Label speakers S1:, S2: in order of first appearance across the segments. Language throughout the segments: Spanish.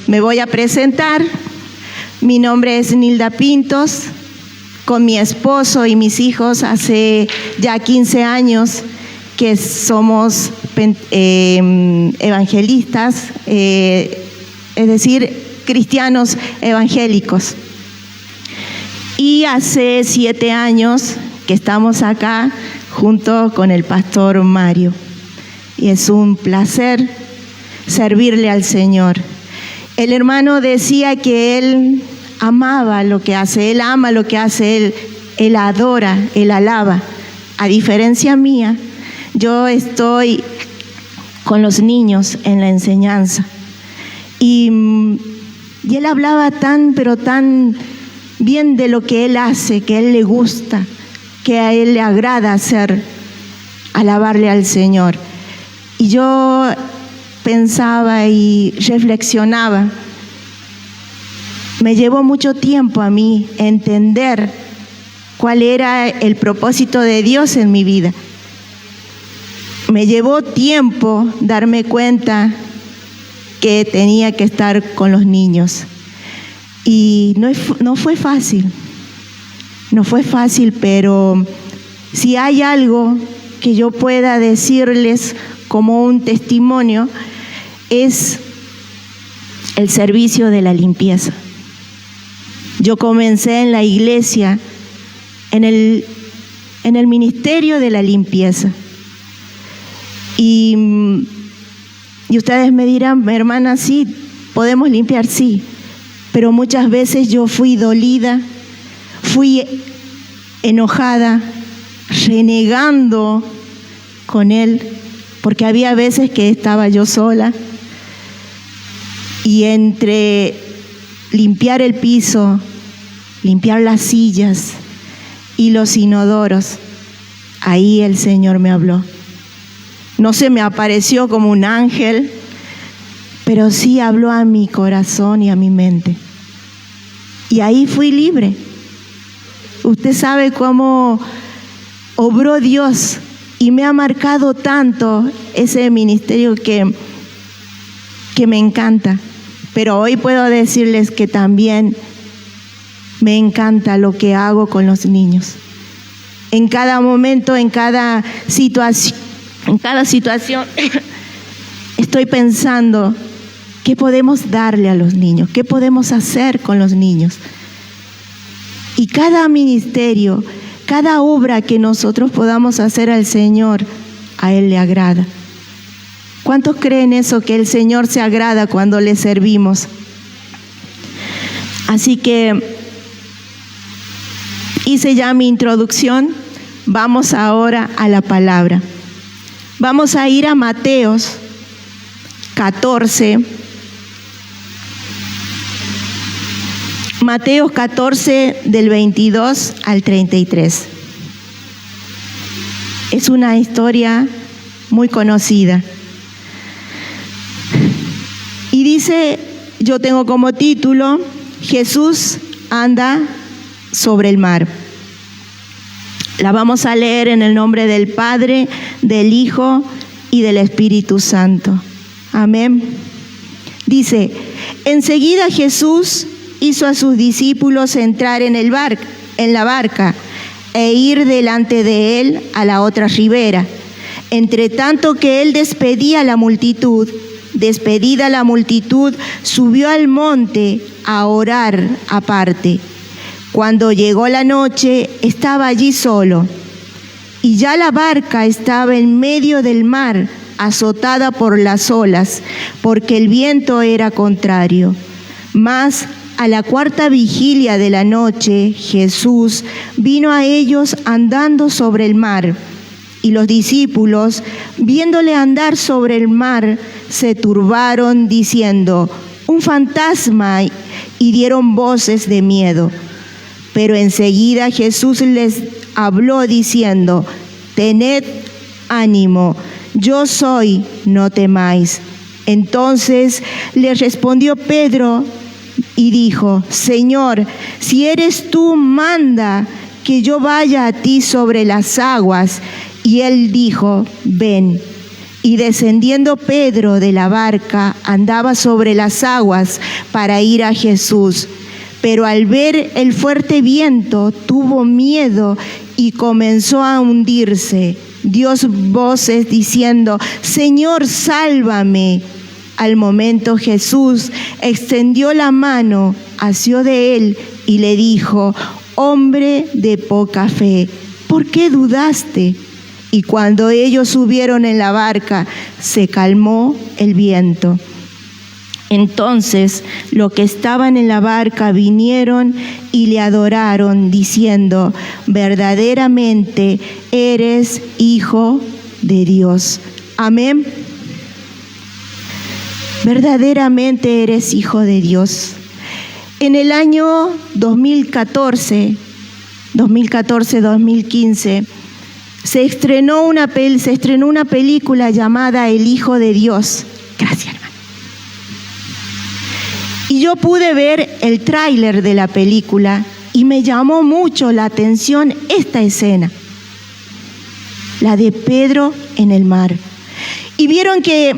S1: me voy a presentar. Mi nombre es Nilda Pintos. Con mi esposo y mis hijos hace ya 15 años que somos evangelistas, es decir, cristianos evangélicos. Y hace 7 años que estamos acá junto con el pastor Mario. Y es un placer servirle al Señor. El hermano decía que él amaba lo que hace, él ama lo que hace, él adora, él alaba. A diferencia mía, yo estoy con los niños en la enseñanza. Y él hablaba pero tan bien de lo que él hace, que a él le gusta, que a él le agrada hacer, alabarle al Señor. Y yo pensaba y reflexionaba. Me llevó mucho tiempo a mí entender cuál era el propósito de Dios en mi vida. Me llevó tiempo darme cuenta que tenía que estar con los niños. Y no fue fácil. No fue fácil, pero si hay algo que yo pueda decirles como un testimonio, es el servicio de la limpieza. Yo comencé en la iglesia, en el ministerio de la limpieza. Y ustedes me dirán, hermana, sí, podemos limpiar, sí. Pero muchas veces yo fui dolida, fui enojada, renegando con él, porque había veces que estaba yo sola. Y entre limpiar el piso, limpiar las sillas y los inodoros, ahí el Señor me habló. No se me apareció como un ángel, pero sí habló a mi corazón y a mi mente. Y ahí fui libre. Usted sabe cómo obró Dios y me ha marcado tanto ese ministerio que me encanta. Pero hoy puedo decirles que también me encanta lo que hago con los niños. En cada momento, en cada situación, estoy pensando qué podemos darle a los niños, qué podemos hacer con los niños. Y cada ministerio, cada obra que nosotros podamos hacer al Señor, a Él le agrada. ¿Cuántos creen eso, que el Señor se agrada cuando le servimos? Así que hice ya mi introducción. Vamos ahora a la palabra. Vamos a ir a Mateos 14. Mateos 14 del 22 al 33. Es una historia muy conocida. Y dice, yo tengo como título, Jesús anda sobre el mar. La vamos a leer en el nombre del Padre, del Hijo y del Espíritu Santo. Amén. Dice, enseguida Jesús hizo a sus discípulos entrar en la barca e ir delante de él a la otra ribera. Entre tanto que él despedida la multitud, subió al monte a orar aparte. Cuando llegó la noche, estaba allí solo, y ya la barca estaba en medio del mar, azotada por las olas, porque el viento era contrario. Mas a la 4ª vigilia de la noche, Jesús vino a ellos andando sobre el mar. Y los discípulos, viéndole andar sobre el mar, se turbaron, diciendo, un fantasma, y dieron voces de miedo. Pero enseguida Jesús les habló diciendo, tened ánimo, yo soy, no temáis. Entonces le respondió Pedro y dijo, Señor, si eres tú, manda que yo vaya a ti sobre las aguas. Y él dijo, ven. Y descendiendo Pedro de la barca, andaba sobre las aguas para ir a Jesús. Pero al ver el fuerte viento, tuvo miedo y comenzó a hundirse. Dio voces diciendo: Señor, sálvame. Al momento Jesús extendió la mano, asió de él y le dijo: Hombre de poca fe, ¿por qué dudaste? Y cuando ellos subieron en la barca, se calmó el viento. Entonces los que estaban en la barca vinieron y le adoraron, diciendo: verdaderamente eres Hijo de Dios. Amén. Verdaderamente eres Hijo de Dios. En el año 2014-2015, se estrenó una película llamada El Hijo de Dios. Gracias, hermano. Y yo pude ver el tráiler de la película y me llamó mucho la atención esta escena, la de Pedro en el mar. Y vieron que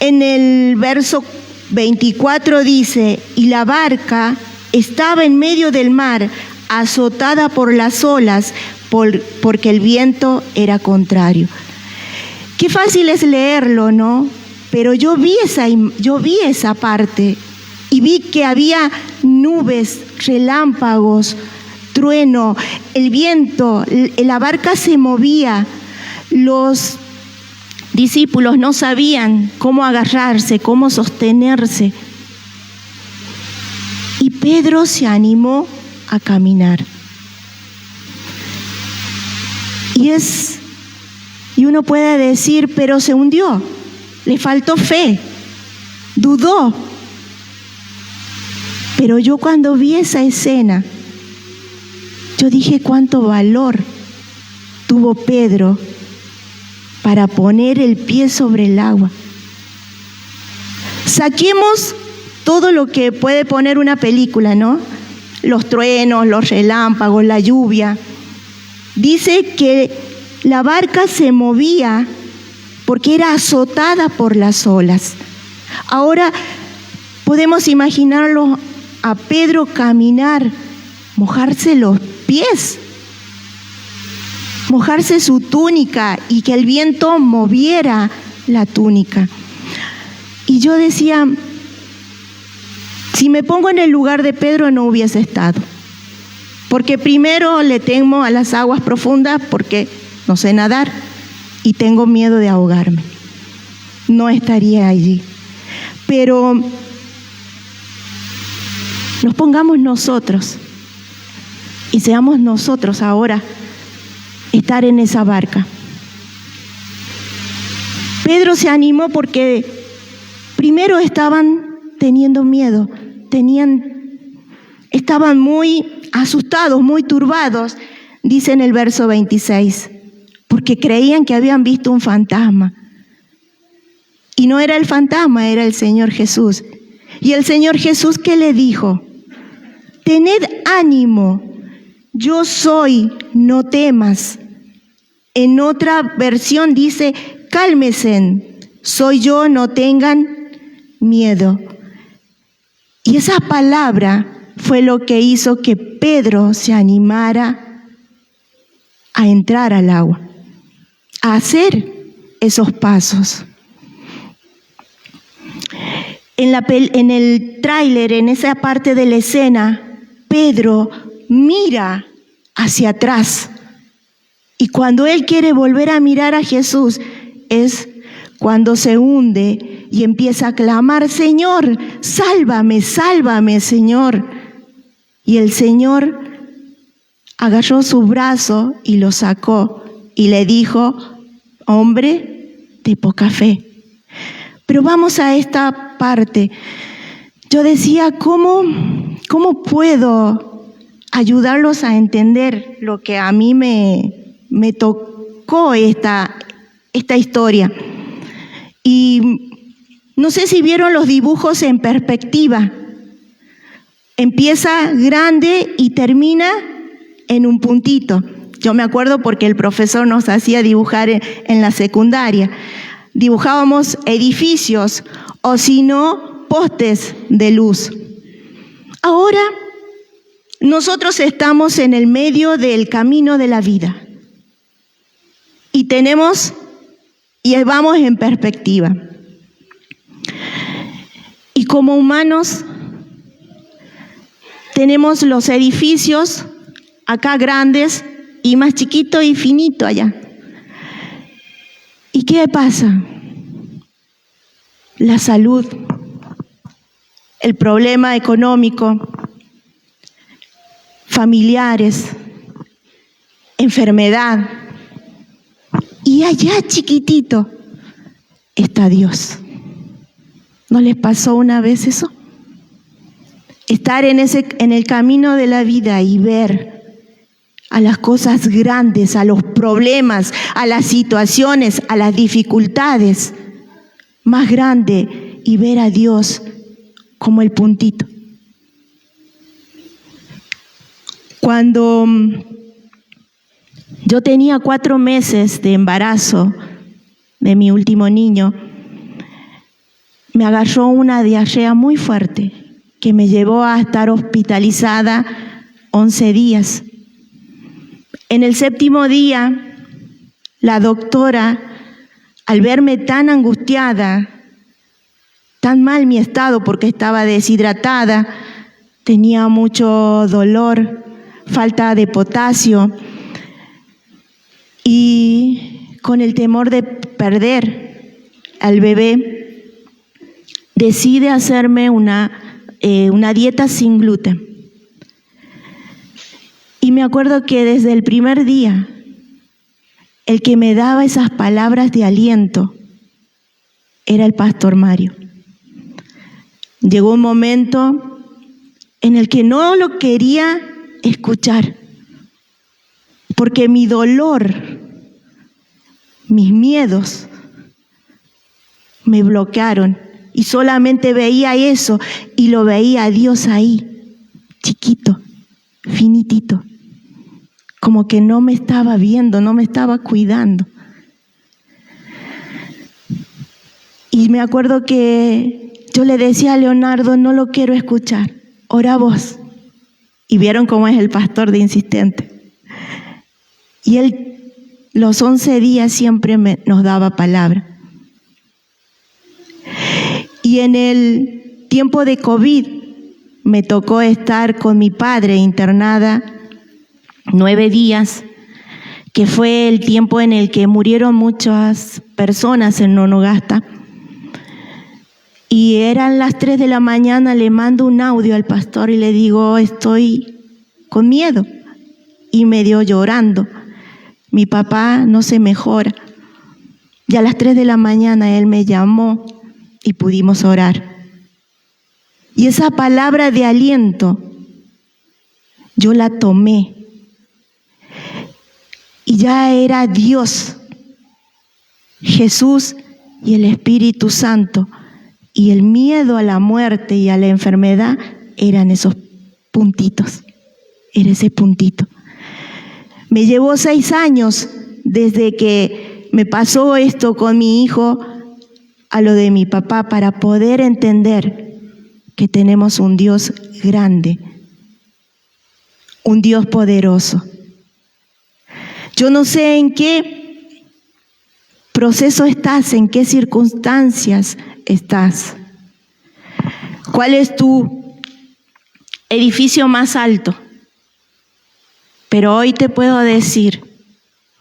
S1: en el verso 24 dice: y la barca estaba en medio del mar, azotada por las olas, porque el viento era contrario. Qué fácil es leerlo, ¿no? Pero yo vi esa parte y vi que había nubes, relámpagos, trueno, el viento, la barca se movía. Los discípulos no sabían cómo agarrarse, cómo sostenerse. Y Pedro se animó a caminar. Y uno puede decir: pero se hundió, le faltó fe, dudó. Pero yo cuando vi esa escena, yo dije: cuánto valor tuvo Pedro para poner el pie sobre el agua. Saquemos todo lo que puede poner una película, ¿no? Los truenos, los relámpagos, la lluvia. Dice que la barca se movía porque era azotada por las olas. Ahora podemos imaginarlo a Pedro caminar, mojarse los pies, mojarse su túnica y que el viento moviera la túnica. Y yo decía: si me pongo en el lugar de Pedro, no hubiese estado. Porque primero le temo a las aguas profundas porque no sé nadar y tengo miedo de ahogarme. No estaría allí. Pero nos pongamos nosotros y seamos nosotros ahora estar en esa barca. Pedro se animó porque primero estaban teniendo miedo, estaban muy asustados, muy turbados, dice en el verso 26, porque creían que habían visto un fantasma. Y no era el fantasma, era el Señor Jesús. Y el Señor Jesús, ¿qué le dijo? Tened ánimo, yo soy, no temas. En otra versión dice: cálmense, soy yo, no tengan miedo. Y esa palabra fue lo que hizo que Pedro se animara a entrar al agua, a hacer esos pasos. En el tráiler, en esa parte de la escena, Pedro mira hacia atrás. Y cuando él quiere volver a mirar a Jesús, es cuando se hunde y empieza a clamar: Señor, sálvame, sálvame, Señor. Y el Señor agarró su brazo y lo sacó y le dijo: hombre de poca fe. Pero vamos a esta parte. Yo decía: ¿cómo puedo ayudarlos a entender lo que a mí me tocó esta historia? Y no sé si vieron los dibujos en perspectiva. Empieza grande y termina en un puntito. Yo me acuerdo porque el profesor nos hacía dibujar en la secundaria. dibujábamos edificios o si no, postes de luz. Ahora nosotros estamos en el medio del camino de la vida y vamos en perspectiva. Y como humanos tenemos los edificios acá grandes y más chiquito y finito allá. ¿Y qué pasa? La salud, el problema económico, familiares, enfermedad. Y allá chiquitito está Dios. ¿No les pasó una vez eso? Estar en el camino de la vida y ver a las cosas grandes, a los problemas, a las situaciones, a las dificultades más grandes y ver a Dios como el puntito. Cuando yo tenía 4 meses de embarazo de mi último niño, me agarró una diarrea muy fuerte que me llevó a estar hospitalizada 11 días. En el 7º día, la doctora, al verme tan angustiada, tan mal mi estado porque estaba deshidratada, tenía mucho dolor, falta de potasio y con el temor de perder al bebé, decide hacerme una dieta sin gluten. Y me acuerdo que desde el primer día, el que me daba esas palabras de aliento era el pastor Mario. Llegó un momento en el que no lo quería escuchar, porque mi dolor, mis miedos me bloquearon y solamente veía eso y lo veía a Dios ahí, chiquito, finitito, como que no me estaba viendo, no me estaba cuidando. Y me acuerdo que yo le decía a Leonardo, no lo quiero escuchar, ora vos. Y vieron cómo es el pastor de insistente. Y él los 11 días siempre nos daba palabra. Y en el tiempo de COVID me tocó estar con mi padre internada 9 días, que fue el tiempo en el que murieron muchas personas en Nonogasta. Y eran las 3 de la mañana, le mando un audio al pastor y le digo, estoy con miedo. Y medio llorando. Mi papá no se mejora. Y a las 3 de la mañana él me llamó y pudimos orar. Y esa palabra de aliento, yo la tomé. Y ya era Dios, Jesús y el Espíritu Santo. Y el miedo a la muerte y a la enfermedad eran esos puntitos. Era ese puntito. Me llevó 6 años desde que me pasó esto con mi hijo a lo de mi papá para poder entender que tenemos un Dios grande, un Dios poderoso. Yo no sé en qué proceso estás, en qué circunstancias estás. ¿Cuál es tu edificio más alto? Pero hoy te puedo decir,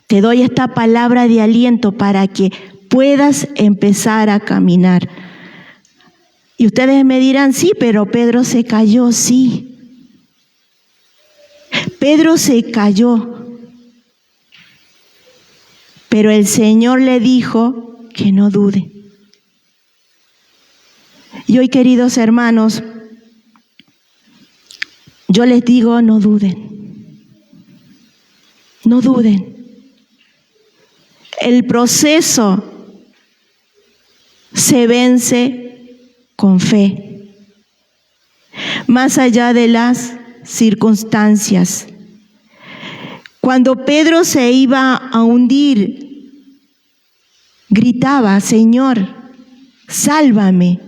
S1: te doy esta palabra de aliento para que puedas empezar a caminar. Y ustedes me dirán, sí, pero Pedro se cayó, sí. Pedro se cayó. Pero el Señor le dijo que no dude. Y hoy, queridos hermanos, yo les digo, no duden. No duden. El proceso se vence con fe, más allá de las circunstancias. Cuando Pedro se iba a hundir gritaba: Señor, sálvame.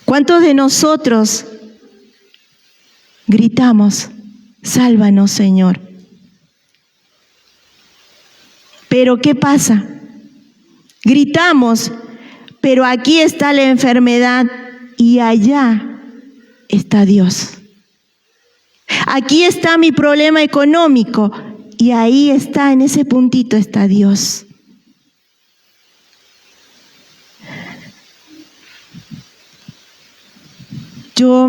S1: ¿Cuántos de nosotros gritamos: sálvanos, Señor? Pero ¿qué pasa? Gritamos, pero aquí está la enfermedad y allá está Dios. Aquí está mi problema económico y ahí está, en ese puntito está Dios. Yo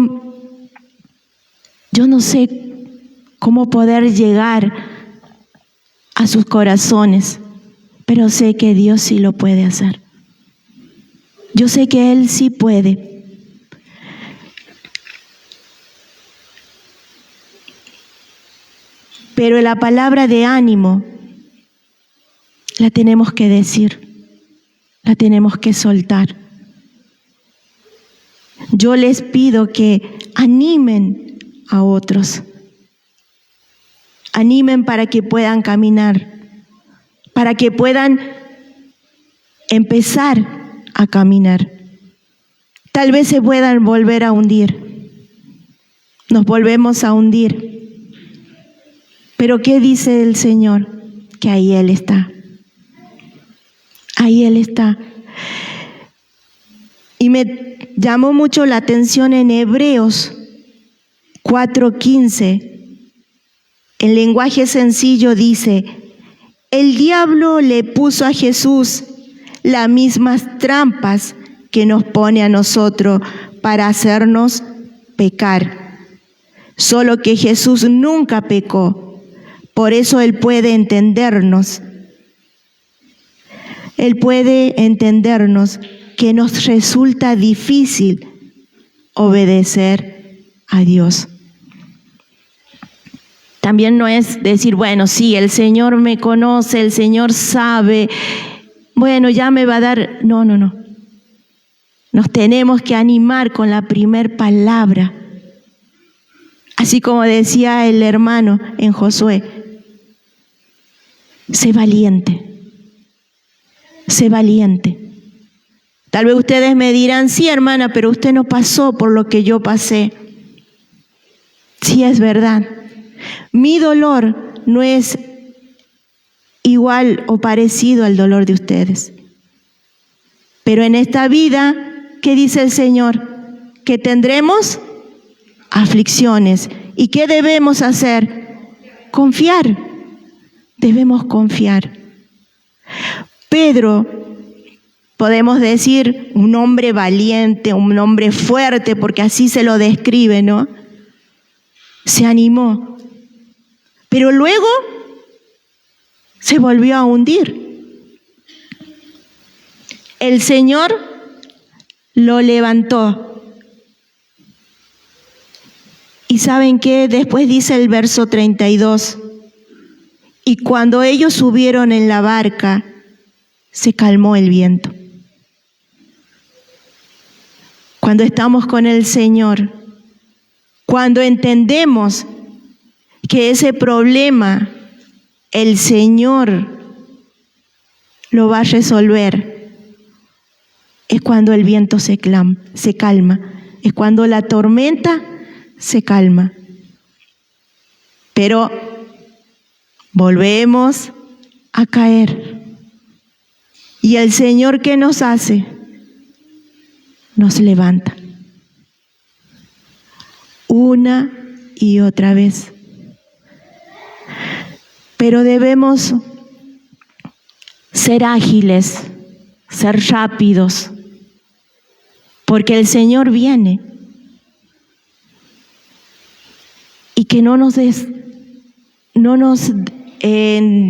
S1: no sé cómo poder llegar a sus corazones, pero sé que Dios sí lo puede hacer. Yo sé que Él sí puede. Pero la palabra de ánimo la tenemos que decir, la tenemos que soltar. Yo les pido que animen a otros. Animen para que puedan caminar, para que puedan empezar a caminar. Tal vez se puedan volver a hundir. Nos volvemos a hundir. Pero ¿qué dice el Señor? Que ahí Él está. Ahí Él está. Y me llamó mucho la atención en Hebreos 4:15. En lenguaje sencillo dice: el diablo le puso a Jesús las mismas trampas que nos pone a nosotros para hacernos pecar. Solo que Jesús nunca pecó. Por eso Él puede entendernos. Él puede entendernos que nos resulta difícil obedecer a Dios. También no es decir, bueno, sí, el Señor me conoce, el Señor sabe, bueno, ya me va a dar. No. Nos tenemos que animar con la primer palabra. Así como decía el hermano en Josué: sé valiente, sé valiente. Tal vez ustedes me dirán: sí, hermana, pero usted no pasó por lo que yo pasé. Sí, es verdad. Mi dolor no es igual o parecido al dolor de ustedes. Pero en esta vida, ¿qué dice el Señor? Que tendremos aflicciones. ¿Y qué debemos hacer? Confiar. Debemos confiar. Pedro, podemos decir, un hombre valiente, un hombre fuerte, porque así se lo describe, ¿no? Se animó. Pero luego se volvió a hundir. El Señor lo levantó. ¿Y saben qué? Después dice el verso 32. Y cuando ellos subieron en la barca, se calmó el viento. Cuando estamos con el Señor, cuando entendemos que ese problema el Señor lo va a resolver, es cuando el viento se calma, es cuando la tormenta se calma. Pero volvemos a caer. Y el Señor, ¿qué nos hace? Nos levanta. Una y otra vez. Pero debemos ser ágiles, ser rápidos, porque el Señor viene. Y que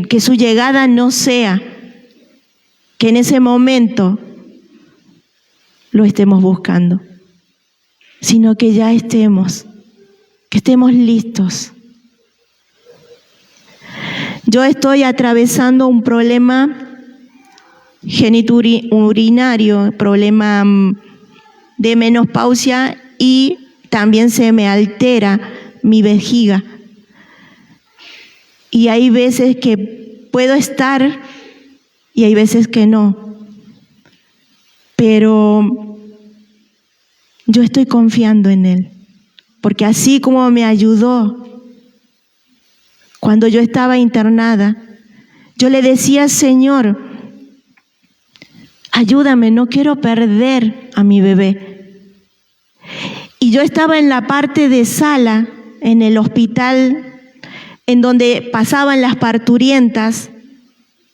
S1: que su llegada no sea que en ese momento lo estemos buscando, sino que ya estemos listos. Yo estoy atravesando un problema genitourinario, problema de menopausia, y también se me altera mi vejiga. Y hay veces que puedo estar y hay veces que no. Pero yo estoy confiando en Él, porque así como me ayudó cuando yo estaba internada, yo le decía: Señor, ayúdame, no quiero perder a mi bebé. Y yo estaba en la parte de sala, en el hospital, en donde pasaban las parturientas,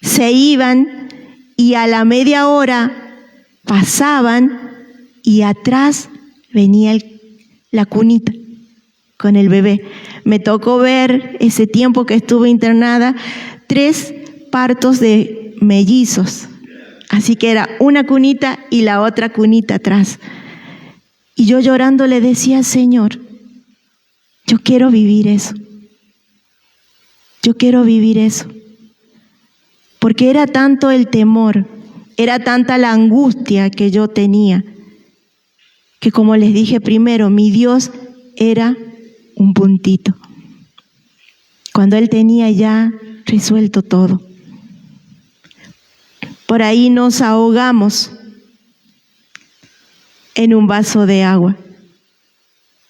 S1: se iban y a la media hora pasaban y atrás venía la cunita con el bebé. Me tocó ver ese tiempo que estuve internada 3 partos de mellizos. Así que era una cunita y la otra cunita atrás. Y yo llorando le decía: Señor, yo quiero vivir eso. Yo quiero vivir eso. Porque era tanto el temor, era tanta la angustia que yo tenía, que como les dije primero, mi Dios era un puntito, cuando Él tenía ya resuelto todo. Por ahí nos ahogamos en un vaso de agua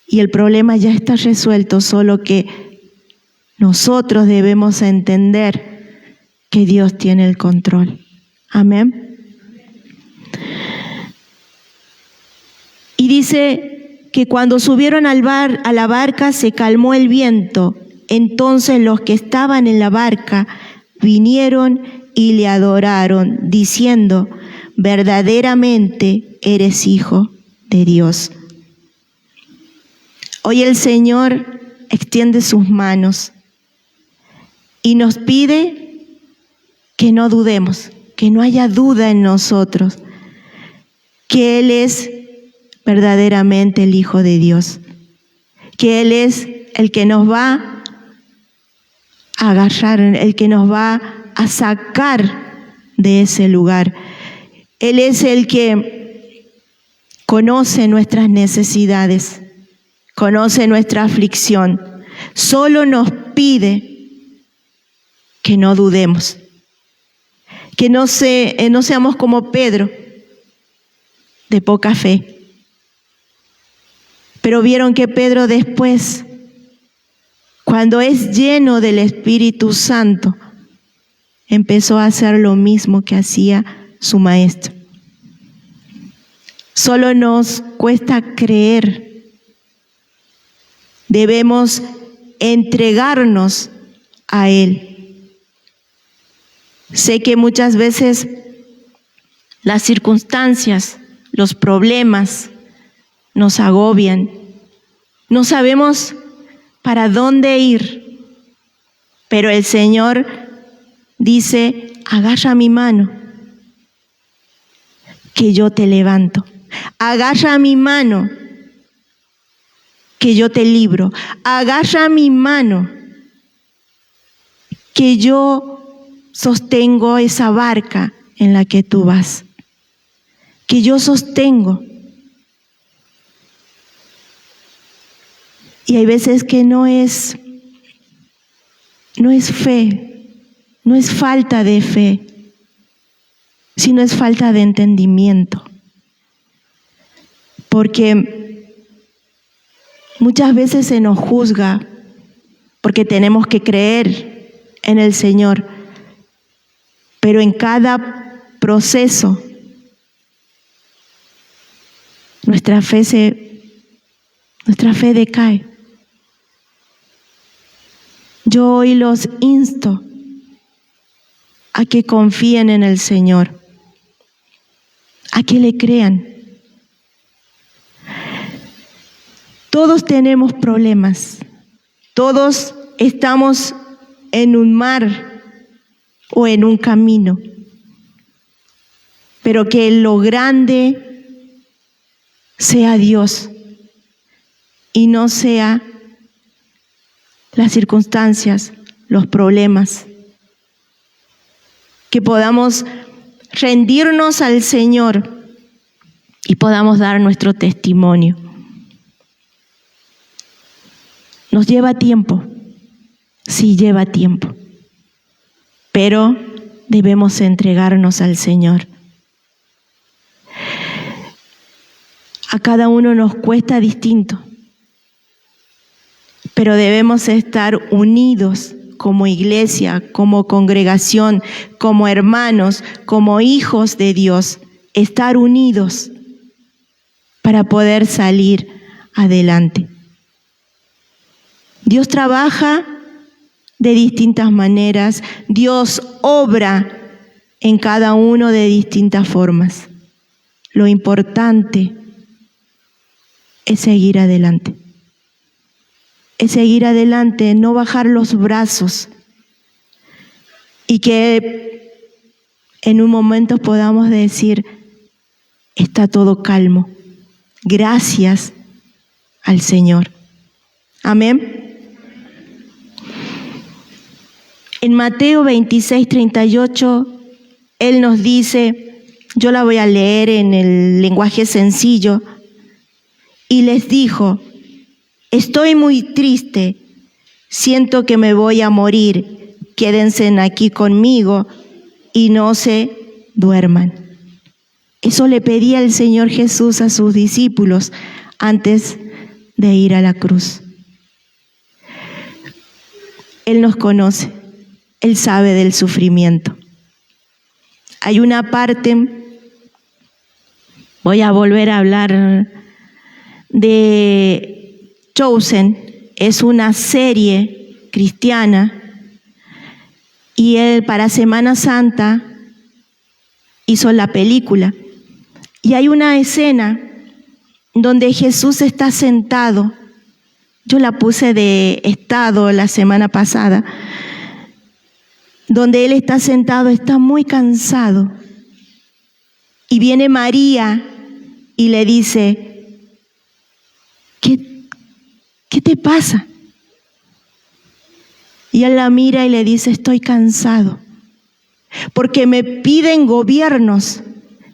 S1: y el problema ya está resuelto, solo que nosotros debemos entender que Dios tiene el control. Amén. Y dice que cuando subieron a la barca se calmó el viento. Entonces los que estaban en la barca vinieron y le adoraron, diciendo: verdaderamente eres Hijo de Dios. Hoy el Señor extiende sus manos y nos pide que no dudemos, que no haya duda en nosotros, que Él es verdaderamente el Hijo de Dios, que Él es el que nos va a agarrar, el que nos va a sacar de ese lugar. Él es el que conoce nuestras necesidades, conoce nuestra aflicción. Solo nos pide que no dudemos, que no seamos como Pedro, de poca fe. Pero vieron que Pedro después, cuando es lleno del Espíritu Santo, empezó a hacer lo mismo que hacía su maestro. Solo nos cuesta creer. Debemos entregarnos a Él. Sé que muchas veces las circunstancias, los problemas nos agobian. No sabemos para dónde ir, pero el Señor dice: agarra mi mano, que yo te levanto. Agarra mi mano, que yo te libro. Agarra mi mano, que yo sostengo esa barca en la que tú vas, que yo sostengo. Y hay veces que no es fe, no es falta de fe, sino es falta de entendimiento. Porque muchas veces se nos juzga porque tenemos que creer en el Señor, pero en cada proceso nuestra fe decae. Yo hoy los insto a que confíen en el Señor, a que le crean. Todos tenemos problemas, todos estamos en un mar o en un camino, pero que lo grande sea Dios y no sea las circunstancias, los problemas. Que podamos rendirnos al Señor y podamos dar nuestro testimonio. Nos lleva tiempo, sí lleva tiempo, pero debemos entregarnos al Señor. A cada uno nos cuesta distinto, pero debemos estar unidos como iglesia, como congregación, como hermanos, como hijos de Dios, estar unidos para poder salir adelante. Dios trabaja de distintas maneras, Dios obra en cada uno de distintas formas. Lo importante es seguir adelante. Es seguir adelante, no bajar los brazos y que en un momento podamos decir, está todo calmo. Gracias al Señor. Amén. En Mateo 26:38, Él nos dice, yo la voy a leer en el lenguaje sencillo, y les dijo, estoy muy triste, siento que me voy a morir, quédense aquí conmigo y no se duerman. Eso le pedía el Señor Jesús a sus discípulos antes de ir a la cruz. Él nos conoce, Él sabe del sufrimiento. Hay una parte, voy a volver a hablar de Chosen, es una serie cristiana y él para Semana Santa hizo la película y hay una escena donde Jesús está sentado, yo la puse de estado la semana pasada, donde él está sentado, está muy cansado y viene María y le dice, ¿Qué te pasa? Y él la mira y le dice, estoy cansado, porque me piden gobiernos,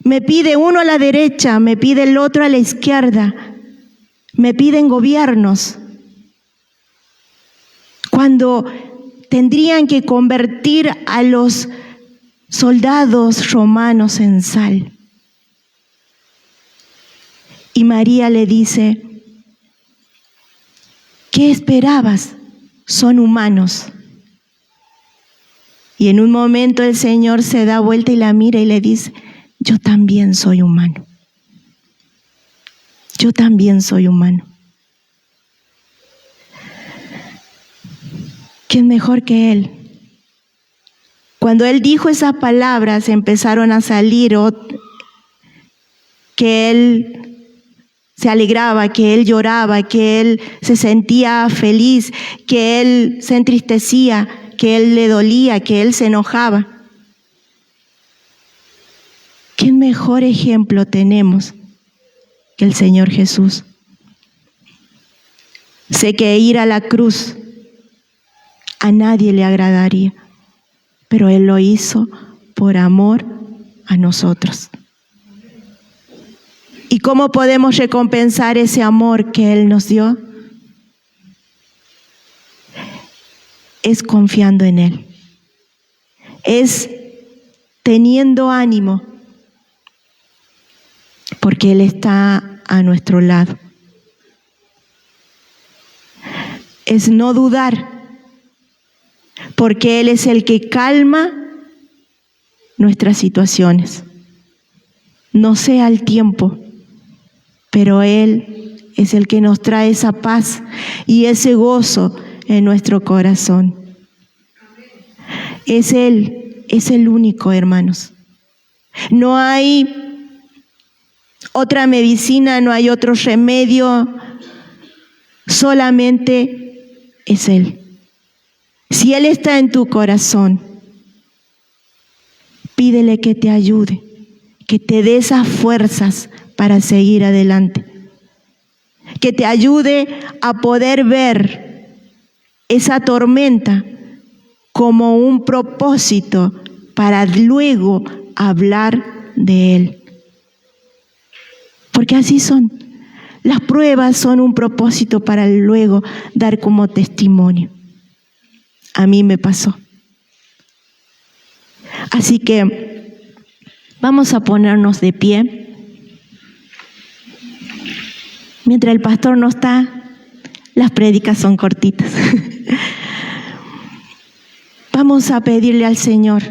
S1: me pide uno a la derecha, me pide el otro a la izquierda, me piden gobiernos, cuando tendrían que convertir a los soldados romanos en sal. Y María le dice, ¿qué esperabas? Son humanos. Y en un momento el Señor se da vuelta y la mira y le dice, yo también soy humano. Yo también soy humano. ¿Quién mejor que Él? Cuando Él dijo esas palabras, empezaron a salir que Él se alegraba, que Él lloraba, que Él se sentía feliz, que Él se entristecía, que Él le dolía, que Él se enojaba. ¿Qué mejor ejemplo tenemos que el Señor Jesús? Sé que ir a la cruz a nadie le agradaría, pero Él lo hizo por amor a nosotros. ¿Y cómo podemos recompensar ese amor que Él nos dio? Es confiando en Él. Es teniendo ánimo, porque Él está a nuestro lado. Es no dudar, porque Él es el que calma nuestras situaciones. No sea el tiempo, pero Él es el que nos trae esa paz y ese gozo en nuestro corazón. Es Él, es el único, hermanos. No hay otra medicina, no hay otro remedio, solamente es Él. Si Él está en tu corazón, pídele que te ayude, que te dé esas fuerzas para seguir adelante, que te ayude a poder ver esa tormenta como un propósito para luego hablar de Él. Porque así son. Las pruebas son un propósito para luego dar como testimonio. A mí me pasó. Así que vamos a ponernos de pie. Mientras el pastor no está, las prédicas son cortitas. Vamos a pedirle al Señor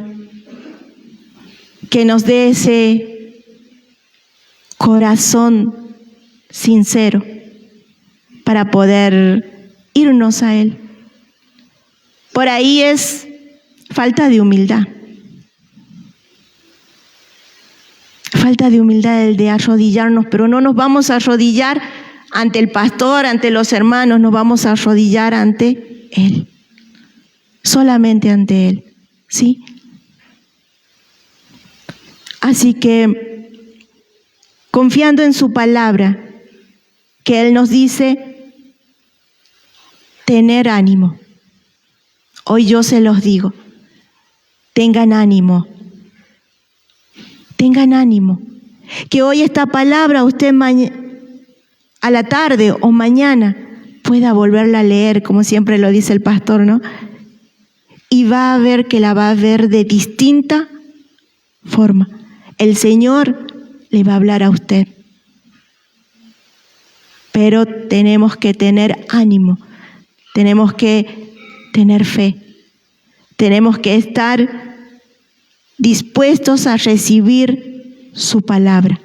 S1: que nos dé ese corazón sincero para poder irnos a Él. Por ahí es falta de humildad. Falta de humildad el de arrodillarnos, pero no nos vamos a arrodillar ante el pastor, ante los hermanos, nos vamos a arrodillar ante Él. Solamente ante Él, ¿sí? Así que, confiando en su palabra, que Él nos dice, tener ánimo. Hoy yo se los digo, tengan ánimo. Tengan ánimo. Que hoy esta palabra usted a la tarde o mañana pueda volverla a leer, como siempre lo dice el pastor, ¿no? Y va a ver que la va a ver de distinta forma. El Señor le va a hablar a usted. Pero tenemos que tener ánimo, tenemos que tener fe, tenemos que estar dispuestos a recibir su palabra.